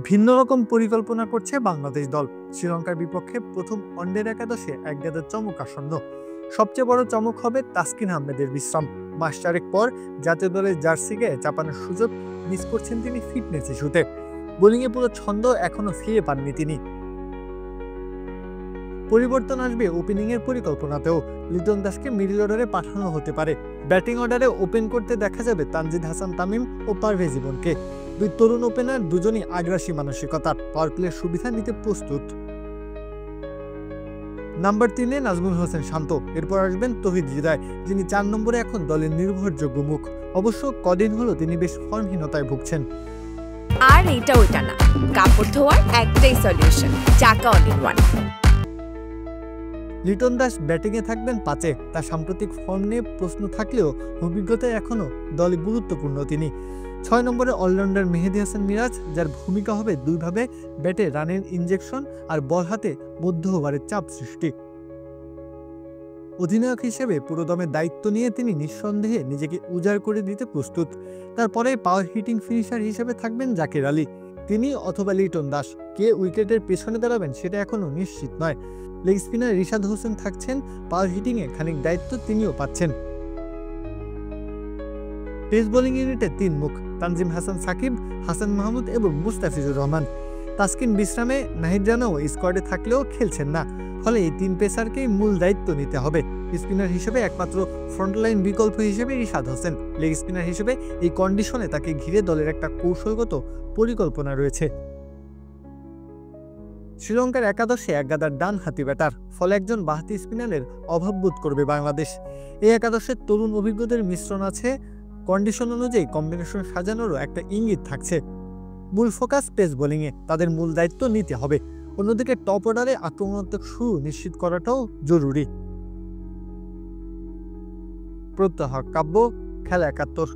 ভিন্ন রকম পরিকল্পনা করছে বাংলাদেশ দল। শ্রীলঙ্কার বিপক্ষে প্রথম ওয়ানডের একাদশে একগাদা চমক আসন্ন। সবচেয়ে বড় চমক হবে তাসকিন আহমেদের বিশ্রাম। মাস চারেক পর জাতীয় দলের জার্সিকে চাপানোর সুযোগ মিস করছেন তিনি ফিটনেস ইস্যুতে। বোলিংয়ে পুরো ছন্দ এখনো ফিরে পাননি তিনি। পরিবর্তন আসবে ওপেনিংয়ের পরিকল্পনাতেও। লিটন দাসকে মিডল অর্ডারে পাঠানো হতে পারে। ব্যাটিং অর্ডারে ওপেন করতে দেখা যাবে তানজিদ হাসান তামিম ও পারভেজ ইমনকে। দুই তরুণ ওপেনার দুজনই আগ্রাসী মানসিকতার, পাওয়ার প্লের সুবিধা নিতে প্রস্তুত। নাম্বার 3-এ নাজমুল হোসেন শান্ত, এরপর আসবেন তৌহিদ হৃদয়, যিনি 4 নম্বরে এখন দলের নির্ভরযোগ্য মুখ। অবশ্য কদিন হলো তিনি বেশ ফর্মহীনতায় ভুগছেন। আর এইটা ওইটা না, কাপড় ধোয়ার একটাই সলিউশন, চাকা all in one. Liton Das ব্যাটিংয়ে থাকবেন 5-এ। তার সাম্প্রতিক ফর্ম নিয়ে প্রশ্ন থাকলেও অভিজ্ঞতায় এখনও দলে গুরুত্বপূর্ণ তিনি। 6 নম্বরে অলরাউন্ডার মেহেদী হাসান মিরাজ, যার ভূমিকা হবে দুইভাবে ব্যাটে রানের ইনজেকশন আর বল হাতে মধ্য ওভারের চাপ সৃষ্টি। অধিনায়ক হিসেবে পুরোদমে দায়িত্ব নিয়ে তিনি নিঃসন্দেহে নিজেকে উজাড় করে দিতে প্রস্তুত। তারপরে পাওয়ার হিটিং ফিনিশার হিসেবে থাকবেন জাকির আলী। তিনি অথবা লিটন দাস, কে উইকেটের পেছনে দাঁড়াবেন সেটা এখনও নিশ্চিত নয়। লেগ স্পিনার রিশাদ হোসেন থাকছেন, পাওয়ার হিটিংয়ে খানিক দায়িত্ব তিনিও পাচ্ছেন। পেস বোলিং ইউনিটে 3 মুখ: তানজিম হাসান সাকিব, হাসান মাহমুদ এবং মুস্তাফিজুর রহমান। তাসকিন বিশ্রামে, নাহিদ রানাও স্কোয়াডে থাকলেও খেলছেন না। ফলে এই 3 পেসারকেই মূল দায়িত্ব নিতে হবে। স্পিনার হিসেবে একমাত্র ফ্রন্টলাইন বিকল্প হিসেবে রিশাদ হোসেন। লেগ স্পিনার হিসেবে এই কন্ডিশনে তাকে ঘিরে দলের একটা কৌশলগত পরিকল্পনা রয়েছে। শ্রীলঙ্কার একাদশে একগাদার ডান হাতি ব্যাটার, ফলে একজন বাঁহাতি স্পিনারের অভাব বোধ করবে বাংলাদেশ। এই একাদশের তরুণ অভিজ্ঞদের মিশ্রণ আছে। কন্ডিশন অনুযায়ী কম্বিনেশন সাজানোরও একটা ইঙ্গিত থাকছে। মূল ফোকাস পেস বোলিংয়ে, তাদের মূল দায়িত্ব নিতে হবে। অন্যদিকে টপ অর্ডারে আক্রমণাত্মক শুরু নিশ্চিত করাটাও জরুরি। প্রত্যহ কাব্য, খেলা ৭১।